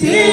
Thank you.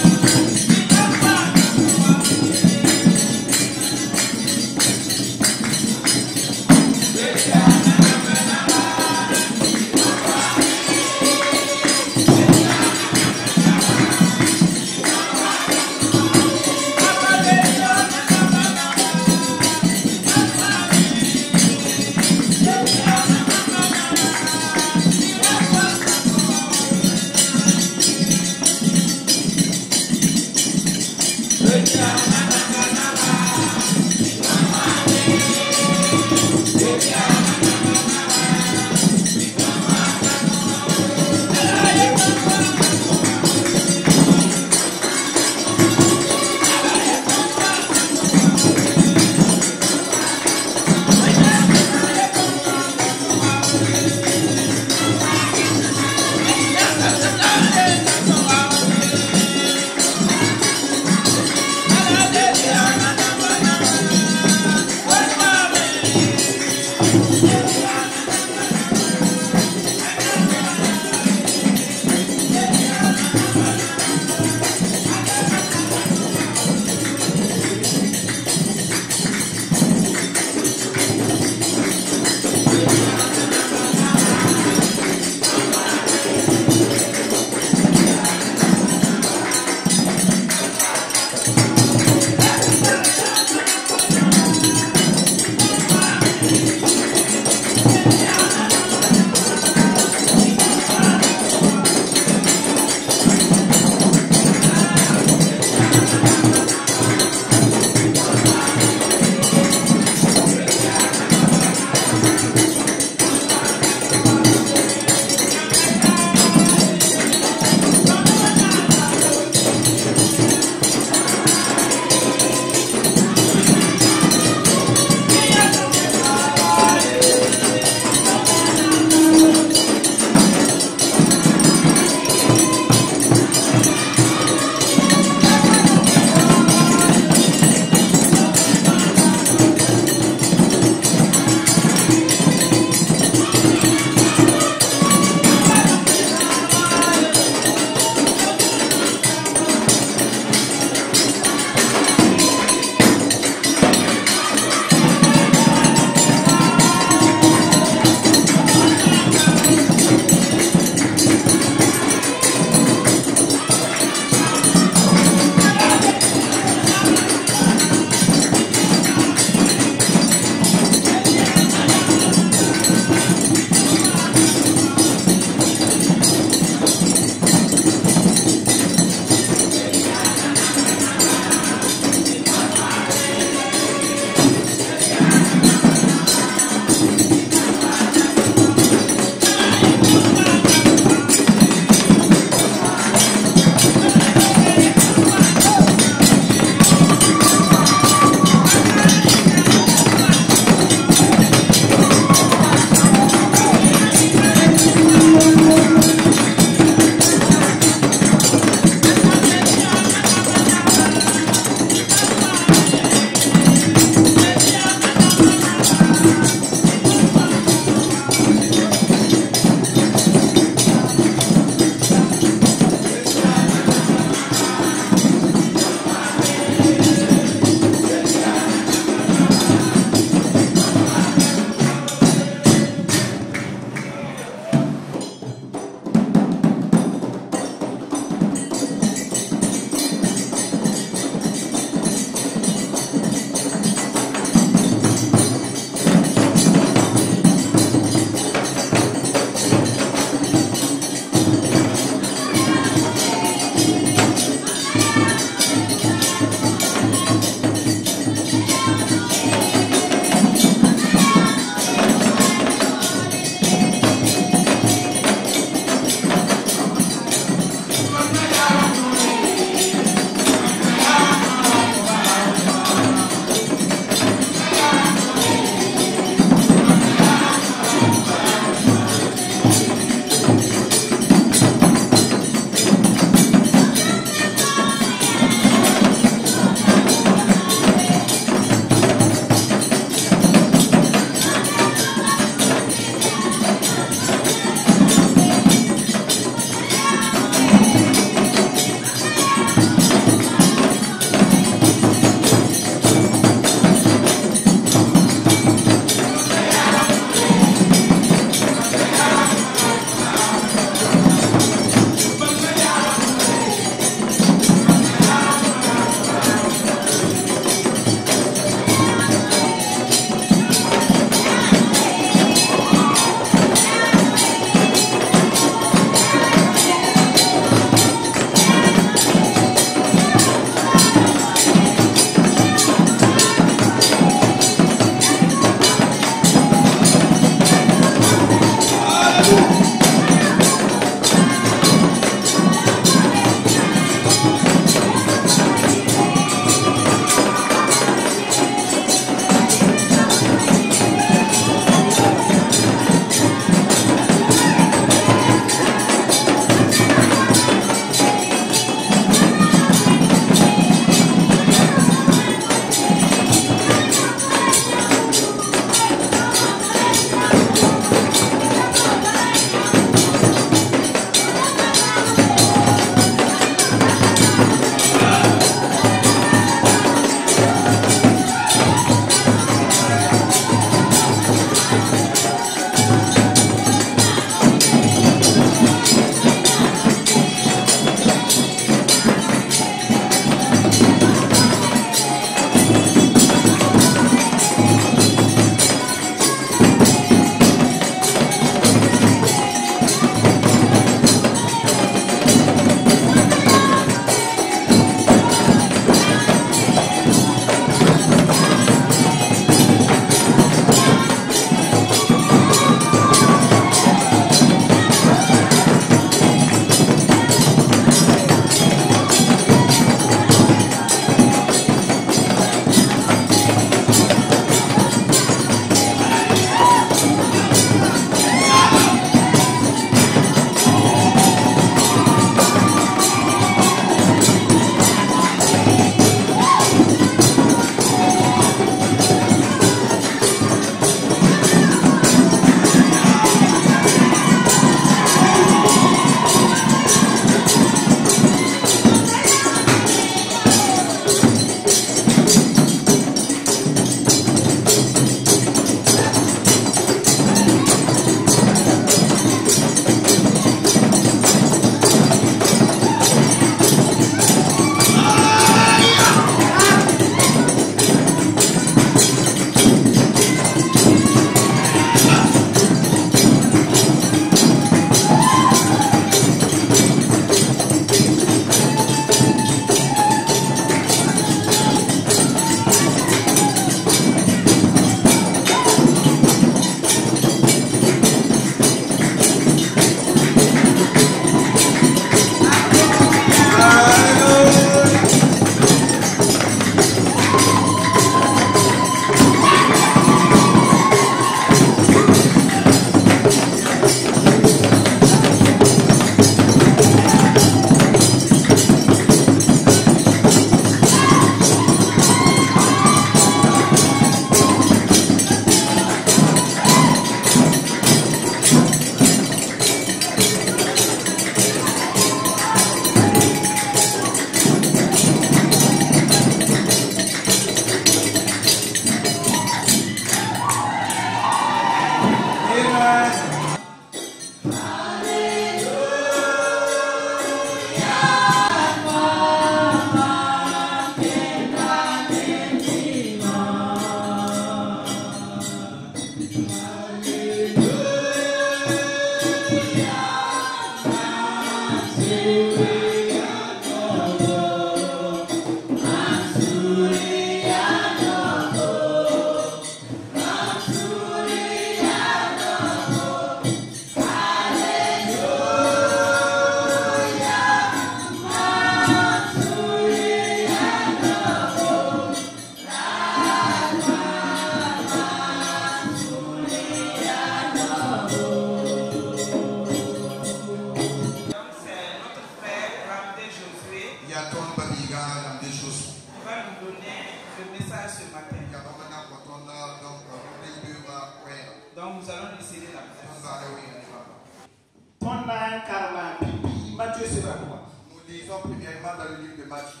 Nous lisons premièrement dans le livre de Matthieu.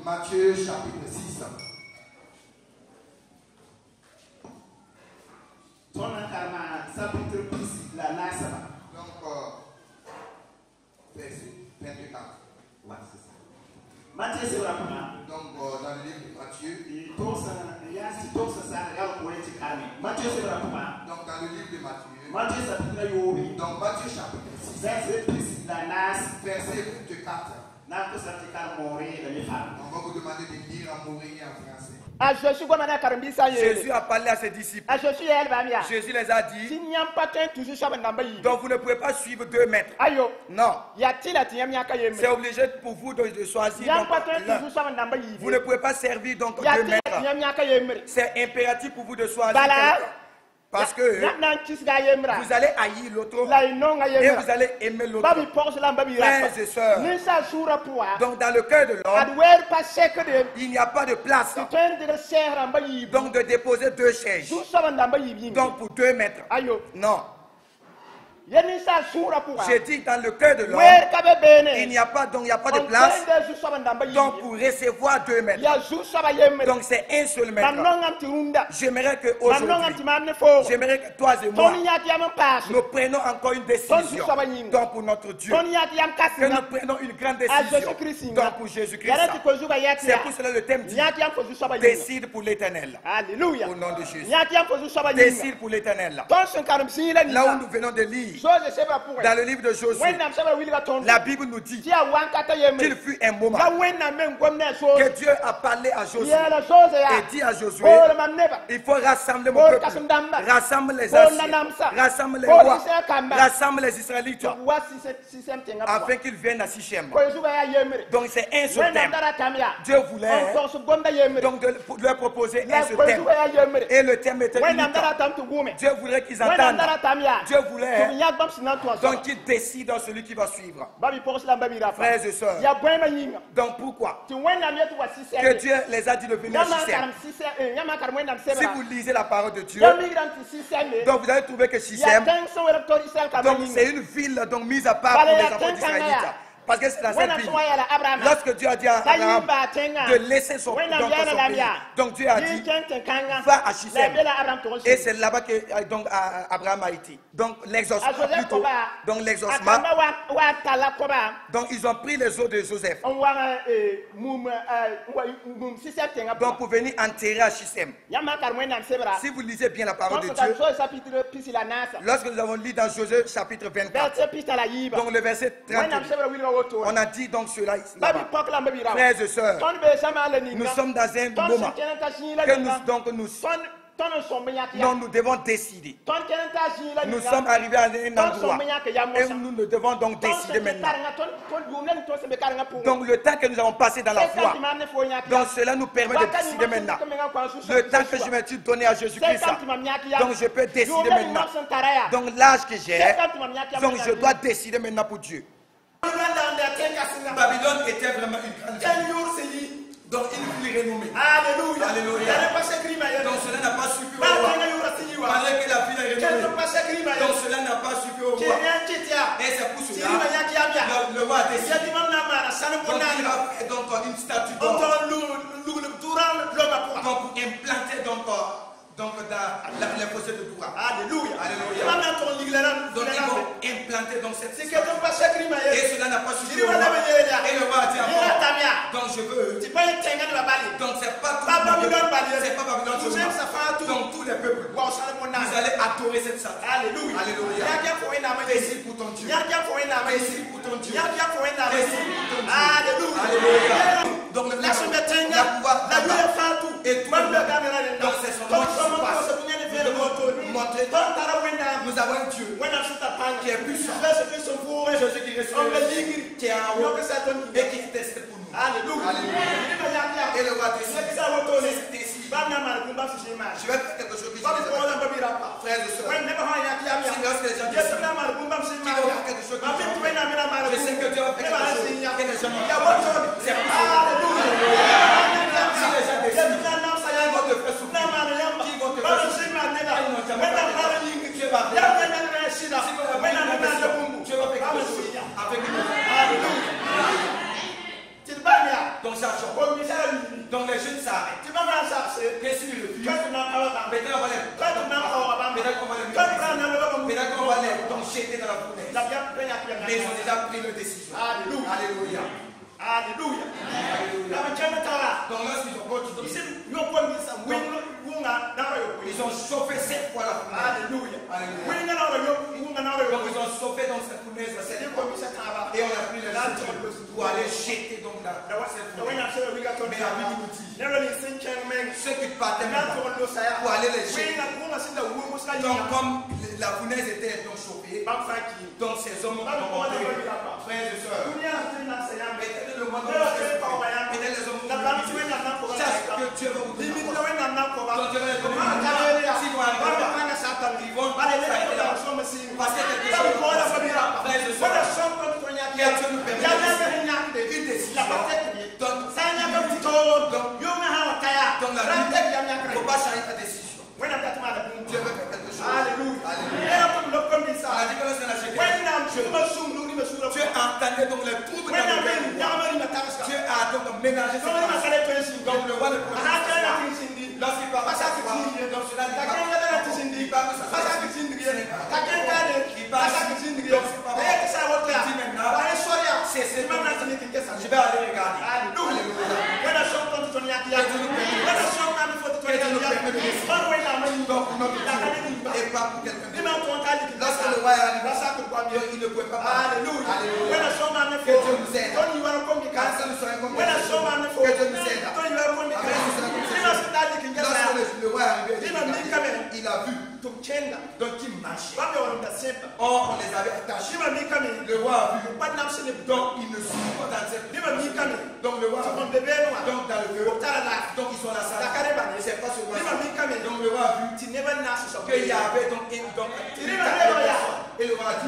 Matthieu chapitre 6. Donc, verset 24. Donc, dans le livre de Matthieu. Donc, dans le livre de Matthieu. Donc, Matthieu chapitre 6. Verset 24. On va vous demander de lire en maurien et en français. Jésus a parlé à ses disciples. Jésus les a dit, donc vous ne pouvez pas suivre 2 maîtres. Non. C'est obligé pour vous de choisir donc l'un. Vous ne pouvez pas servir donc 2 maîtres. C'est impératif pour vous de choisir quelqu'un. Parce que vous allez haïr l'autre et vous allez aimer l'autre. Frères et sœurs, donc dans le cœur de l'homme, il n'y a pas de place donc de déposer 2 chaises. Donc pour 2 maîtres. Non. J'ai dit dans le cœur de l'homme, il n'y a pas de place donc pour recevoir 2 maîtres. Donc c'est un seul maître. J'aimerais que aujourd'hui, j'aimerais que toi et moi, nous prenons encore une décision donc pour notre Dieu. Que nous prenons une grande décision donc pour Jésus-Christ. C'est pour cela le thème dit, décide pour l'éternel. Alléluia. Au nom de Jésus. Décide pour l'éternel. Là où nous venons de lire, dans le livre de Josué, la Bible nous dit qu'il fut un moment que Dieu a parlé à Josué et dit à Josué, il faut rassembler mon peuple, rassemble les anciens, rassemble les rois, rassemble les Israélites afin qu'ils viennent à Sichem. Donc c'est un seul thème. Dieu voulait donc de leur proposer un seul thème. Et le thème était unique. Dieu voudrait qu'ils entendent. Dieu voulait donc qu'ils décident celui qui va suivre. Frères et sœurs, donc pourquoi que Dieu les a dit de venir à Sichem? Si vous lisez la parole de Dieu, donc vous allez trouver que Sichem, donc c'est une ville donc mise à part pour les enfants d'Israëlites. Parce que c'est la seule ville. Lorsque Dieu a dit à Abraham de laisser son pays, donc Dieu a dit va à Sichem. Et c'est là-bas que donc Abraham a été. Donc l'exaucement plutôt. Donc l'exaucement. Donc ils ont pris les os de Joseph. Donc pour venir enterrer à Sichem. Si vous lisez bien la parole de Dieu, lorsque nous avons lu dans Josué chapitre 24, donc le verset 38. On a dit donc cela ici. Frères et sœurs, nous sommes dans un moment que nous devons décider. Nous sommes arrivés à un endroit et nous devons donc décider maintenant. Donc le temps que nous avons passé dans la foi, donc cela nous permet de décider maintenant. Le temps que je me suis donné à Jésus-Christ, donc je peux décider maintenant. Donc l'âge que j'ai, donc je dois décider maintenant pour Dieu. Babylone était vraiment une grande ville. Donc une ville renommée. Alléluia. Alléluia. Donc cela n'a pas suffi au roi. Malgré que la ville est renommée. Donc cela n'a pas suffi au roi. Et c'est pour cela le roi a décidé. Donc il a fait donc une statue d'or. Donc pour implanter donc dans les fossés de Doura. Alléluia. Alléluia. Donc ils vont implanter donc cette statue. Et cela n'a pas suffi au roi. Et le roi a dit encore, donc je veux. Donc c'est pas tout Babylone. C'est pas Babylone seulement. Donc tous les peuples, vous allez adorer cette statue. Alléluia. Alléluia. Décide pour ton Dieu. Décide pour ton Dieu. Décide pour ton Dieu. Alléluia. Donc le pouvoir et tout. Donc c'est son nom qui se passe. Nous avons un Dieu qui est puissant. Jésus qui ressuscite, qui est en haut et qui teste pour nous. Alléluia. Et le roi décide. Je vais faire quelque chose qui frères et sœurs. Si lorsque les gens décident, qui vont faire quelque chose qui je sais que Dieu va faire quelque chose que les gens c'est pour ça. Si les gens décident, qui vont te faire souffrir, qui vont te faire souffrir, jetés dans la fournaise. Mais ils ont déjà pris leur décision. Alléluia. Alléluia. Alléluia. Donc lorsqu'ils ont continué, ils ont chauffé 7 fois la fournaise. Alléluia. Donc ils ont chauffé dans cette fournaise 7 fois. Et on a pris le pour aller jeter donc dans cette fournaise. Mais la Bible nous dit, ceux qui partaient pour aller les jeter. Donc comme la fournaise était donc chauffée, donc ces hommes ont monté, frères et sœurs. Le monde les hommes chaque que Dieu va vous donner. Donc Dieu va les donner. Si vous arrivez, ils vont passer quelque chose. Frères et sœurs, qui a Dieu nous permet une décision. Donc la vie, il ne faut pas changer ta décision. Dieu veut faire quelque chose. Alléluia. Dieu a entendu donc les troubles dans le pays. Dieu a donc ménagé ses passes. Donc le roi le premier, lorsqu'il parle à sa foi, donc cela dit pas il parle de sa foi. Il parle il dit maintenant, c'est je vais aller regarder. Alléluia. Donc notre Dieu n'est pas pour quelqu'un d'autre. Lorsque le roi est arrivé, il ne pouvait pas parler. Alléluia. Que Dieu nous aide. Car ça nous serait comme que Dieu nous aide. Lorsque le roi est arrivé, il a vu donc il marchait. Or on les avait attachés. Le roi a vu. Donc il ne suit pas dans cette. Donc le roi a vu. Donc dans le feu. Donc ils sont à la salle. C'est pas ce roi. Donc le roi a vu qu'il y avait donc une et le roi a dit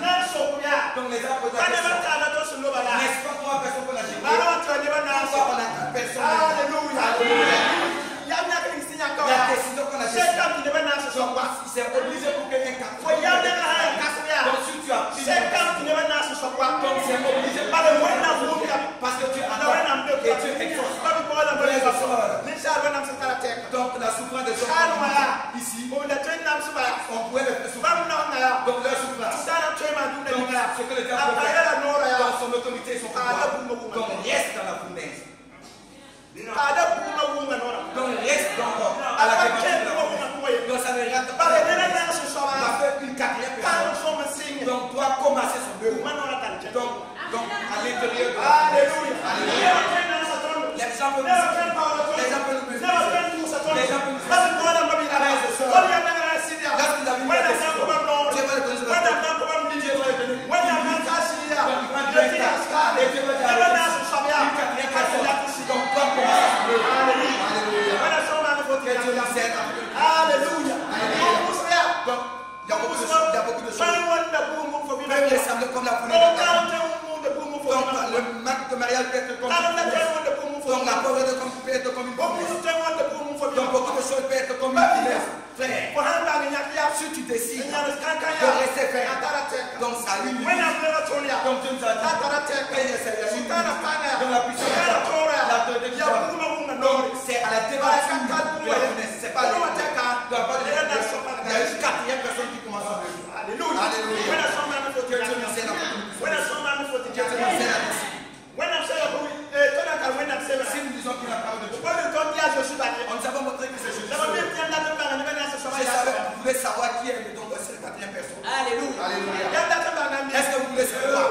donc les gens posent la question. N'est-ce pas 3 personnes qu'on a jeté? Pourquoi on a 4 personnes? Alléluia. La décision qu'on a décidée, c'est obligé pour que quelqu'un donc si tu as pris donc c'est obligé parce que tu as et tu exauces. Donc la souffrance des hommes ici, on pourrait le faire souffrir. Donc leur souffrance, donc ce que le diable peut faire, dans son autorité et son pouvoir, donc reste dans la fournaise. Donc reste donc à la démarche de la fournaise. Donc ça ne rate pas. On a fait une 4e personne. Donc doit commencer son bureau. Donc à l'intérieur de la fournaise. Alléluia. Les gens peuvent nous lorsqu'ils avaient mis la décision, Dieu va le donner sur la tête. Dieu va le donner. Donc il va dire et Dieu va dire une 4e personne. Donc toi commence son bureau. Alléluia. Que Dieu nous aide. Alléluia. Donc il y a beaucoup de choses. Même les sables comme la fournaise. Donc le marque de mariage peut être comme une fournaise. Donc la pauvreté peut être comme une fournaise. Donc beaucoup de choses peuvent être comme une fournaise. Frère, si tu décides de rester ferme, donc ça lui. Donc Dieu nous a dit, dans la puissance de la donc c'est à la démarche de la fournaise. C'est pas le il y a une 4e personne qui commence à venir. Alléluia. Alléluia. Que Dieu nous aide à si nous disons qu'il n'a pas de Dieu, on nous avons montré que c'est Jésus. Vous voulez savoir qui est donc cette 4e personne? Alléluia. Alléluia. Est-ce que vous voulez savoir?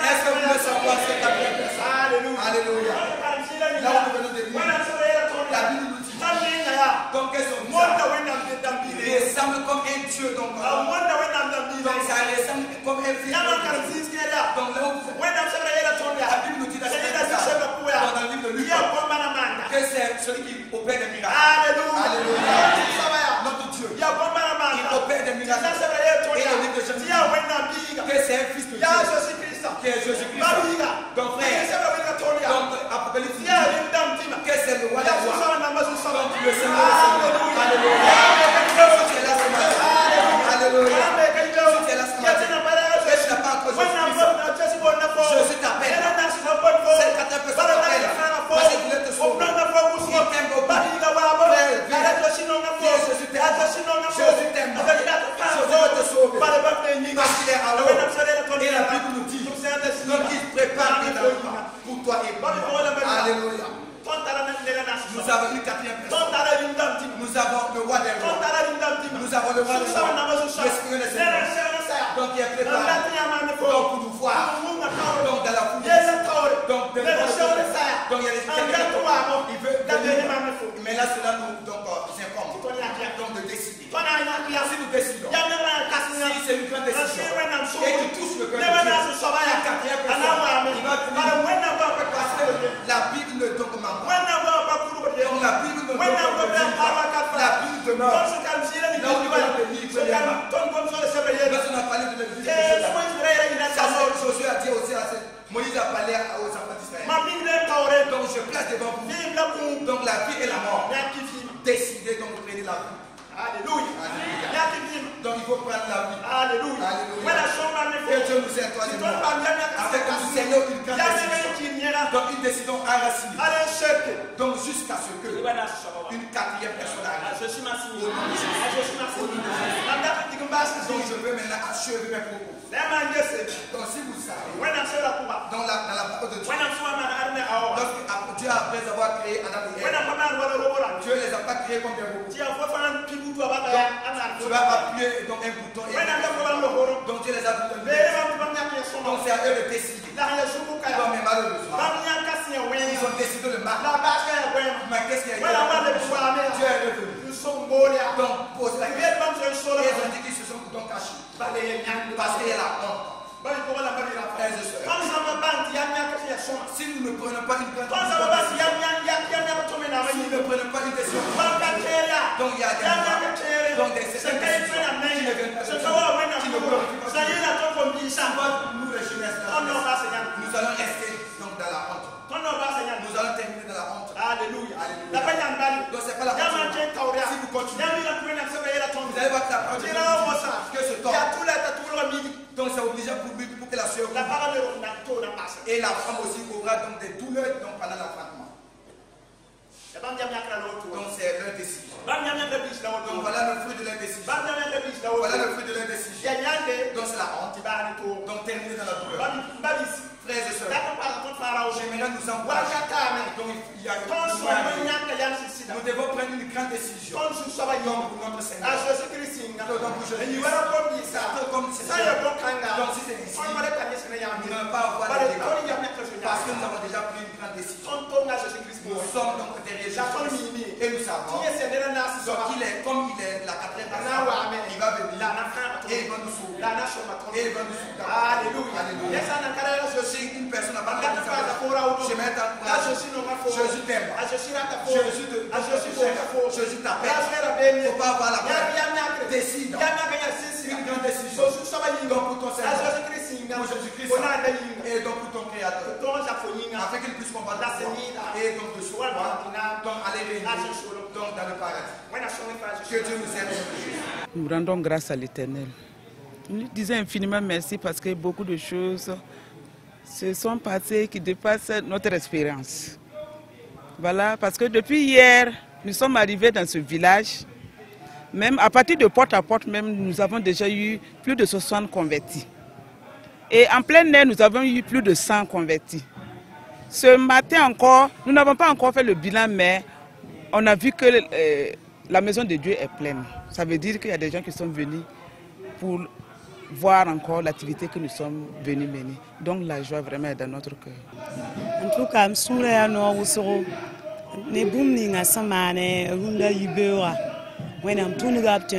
Est-ce que vous voulez savoir cette 4e personne? Alléluia. Alléluia. Là où nous venons de lire, la Bible nous dit donc qu'elles sont il ressemble comme un Dieu donc ça ressemble comme un fils. Donc là où la Bible nous dit dans le livre de Luc que c'est celui qui opère des miracles. Alléluia. Notre Dieu, il opère des miracles. Et le livre de Jésus que c'est un fils de Dieu qui est Jésus-Christ. Donc frère, donc Apocalypse dit que c'est le roi des rois. Donc le Seigneur. Alléluia. Alléluia. Tu es là ce matin. Et tu n'as pas encore Jésus t'appelle. Cette 4e personne t'appelle. Parce qu'il voulait te sauver. Il t'aime beaucoup. Frère, Jésus t'aime. Jésus t'aime. on demande l'Esprit le Seigneur. Donc il est préparé. Donc pour nous voir. Donc dans la foule. Donc de donc il y a les il veut mais là cela nous incombe. Donc de décider. Si nous décidons, si c'est une grande décision et tu touches le cœur de Dieu, la quatrième personne, il va venir parce que la Bible ne documente pas. Donc la Bible ne documente pas. La Bible demeure. Là où il y a des livres, lorsqu'on a parlé de l'église, Josué a dit aussi à Moïse a parlé aux enfants d'Israël. Donc je place devant vous. Donc la vie et la mort. Décidez donc de prendre la vie. Alléluia. Donc il faut prendre la vie. Alléluia. Que Dieu nous aide, toi et moi. Afin que nous ayons une grande décision. Donc une décision enracinée. Donc jusqu'à ce que une quatrième personne arrive. Au nom de Jésus. Donc je veux maintenant achever mes propos. Donc si vous savez, dans la parole de Dieu, Dieu après avoir créé Adam et Ève, Dieu les a pas créés comme des robots. Tu vas appuyer donc un bouton et donc Dieu les a donné. Donc c'est à eux de décider. Mais malheureusement, ils ont décidé le mal. Mais qu'est-ce qu'il y a eu? Dieu est revenu. Donc pose la question. Et ils ont dit qu'ils se sont donc cachés. Parce qu'il y a la honte. Si nous ne prenons pas une grande décision, si nous ne prenons pas une décision, donc il y a des décisions qui ne glorifient pas nous les jeunesses, nous allons rester donc dans la honte. Nous allons terminer dans la honte. Alléluia. Donc c'est pas la honte. Si vous continuez, vous allez voir que la parole de Dieu que ce temps. Donc c'est obligeant pour que la sueur et la femme aussi aura donc des douleurs donc pendant l'affrontement. Donc c'est l'indécision. Donc voilà le fruit de l'indécision. Voilà le fruit de l'indécision. Donc c'est la honte. Donc terminer dans la douleur. Frères et sœurs, j'aimerais nous encourager. Donc il y a nous devons prendre une grande décision. Donc pour notre Seigneur. Donc pour Jésus. Comme c'est ça. Donc si c'est ici, nous n'allons pas avoir de dégâts. Parce que nous avons déjà pris une grande décision. Nous sommes donc derrière Jésus. Et nous savons. Donc il est comme il est la quatrième personne. Il va venir. Et il va nous sauver. Et il va nous sauver. Alléluia. Une personne n'a pas de je mets ta place. Jésus t'aime. Jésus t'appelle. Jésus t'appelle. Il ne faut pas avoir la peur. Décide. Une grande décision. Donc pour ton Seigneur. Pour Jésus-Christ. Et donc pour ton Créateur. Afin qu'il puisse comprendre. Et donc de soi. Donc aller régner. Donc dans le paradis. Que Dieu nous aide. Nous rendons grâce à l'Éternel. Nous disons infiniment merci parce que beaucoup de choses se sont passées qui dépassent notre espérance. Voilà, parce que depuis hier, nous sommes arrivés dans ce village. Même à partir de porte à porte, même, nous avons déjà eu plus de 60 convertis. Et en plein air, nous avons eu plus de 100 convertis. Ce matin encore, nous n'avons pas encore fait le bilan, mais on a vu que la maison de Dieu est pleine. Ça veut dire qu'il y a des gens qui sont venus pour voir encore l'activité que nous sommes venus mener. Donc la joie vraiment est dans notre cœur. En tout cas, je suis là, je suis là, je suis là, je suis là, je suis là, je suis là,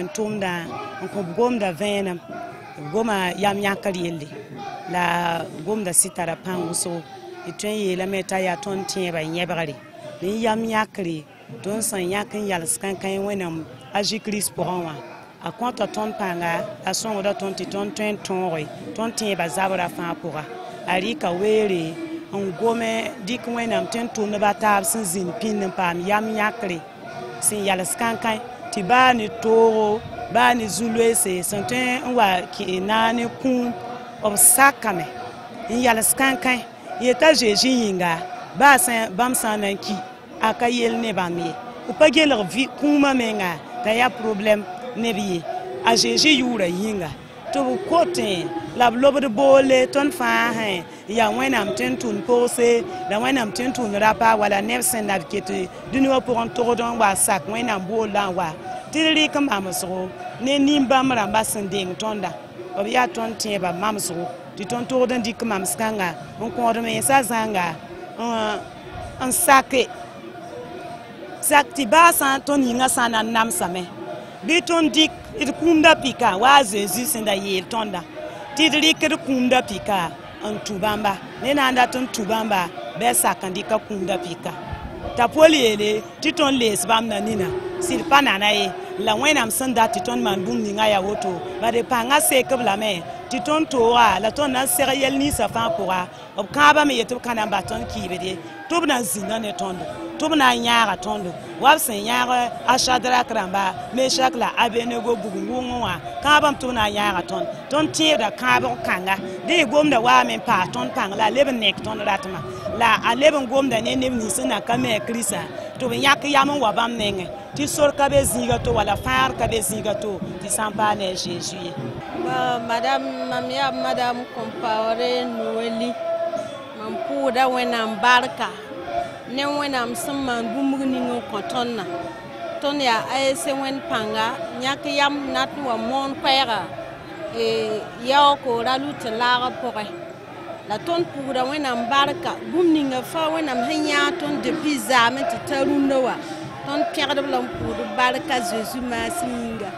je suis là, a conta ton panga a son da ton ti ton ton tin ba zabra fa pora ari ka were on gome dik wenam ten to ne batab sin zin pin pam yam yakre sin yal skankan ti ba ni toro ba ni zulwe se santen wa ki na ni kun ob sakame in yal skankan yeta jeji yinga ba san bam sananki aka yel ne ba mi o pa geler vi kuma menga ta ya problem nebiye a Jésus yura yinga to kote la lobe de bole ton fa hein ya wenam tentun pose da wenam tentun rapa wala nefsen navkete dunu pour en torodon wa sak wenam bola wa tiri kam amaso ne nimbam ramba sending tonda obiya ton tieba mamso ti ton to den dik mam skanga on ko do me sa zanga un sake sakti ba san ton yinga sana nam same bi ton dik it kunda pika wa Jesus senda yel tonda ti dik it kunda pika an tubamba ne nanda ton tubamba be sakandika kunda pika tapoli ele ti ton les bam na nina sil panana e la wenam sanda ti ton man bum ni ngaya woto ba de panga se kabla me ti ton toa la ton na seriel ni sa fa pourra ob kaba me yeto kana ba ton kibede to bna zina ne tondo to bna nyaara tondo wab sen nyaara ashadra kramba me shakla abenego bugungunwa kaba to na nyaara ton tie da kaba kanga de gomda wa men pa ton pangla leben nek ton ratma la aleben gomda ne ne ni sina kame krisa to yak yam wa bam nenge ti sor ka be zinga to wala far ka be zinga to ti sampa ne Jesus madame Compaoré Noeli mampuda wenam barka ne wenam samman bumugni ngo kotonna ton ya ayese wen panga nyak yam natu wa mon pera e yaw ko ralu tlara pore la ton puda wenam barka bumni nga fa wenam hanya ton depuis zaman ti tarunda wa ton perde blam pudu barka Jesus masinga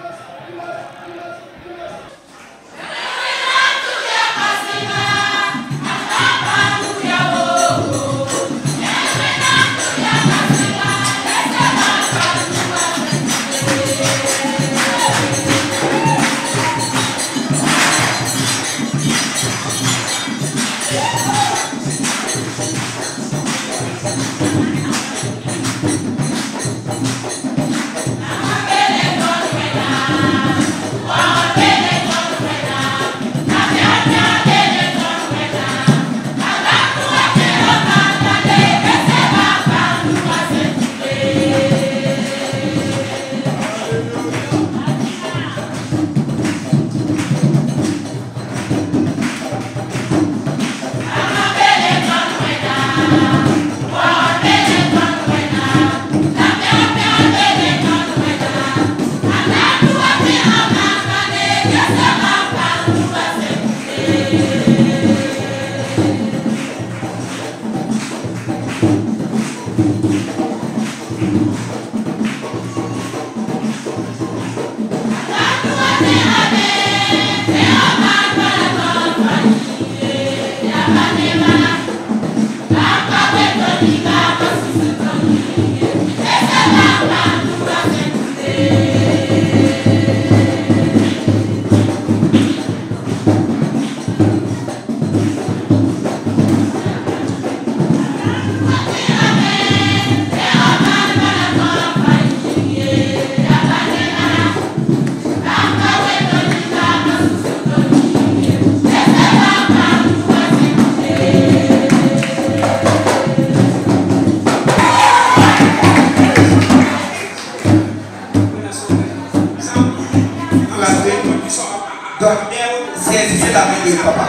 C'est la main de papa.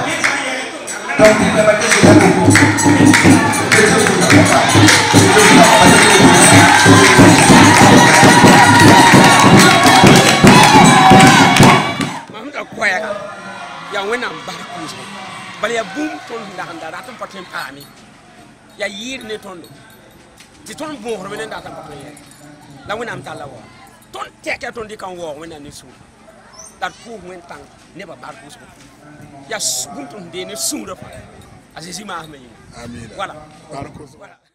Donc, il va mettre sur la beaucoup. Ya wena barkus bal ya bum ton ndanda tan patin pami ya yir ne tondo ti ton bon ho men ndata patin la wena am tala wo ton teke ton di kan wo wena ni su dat pour men tang ne ba barkus ya bum ton de ne su da fa azizima amin voilà barkus voilà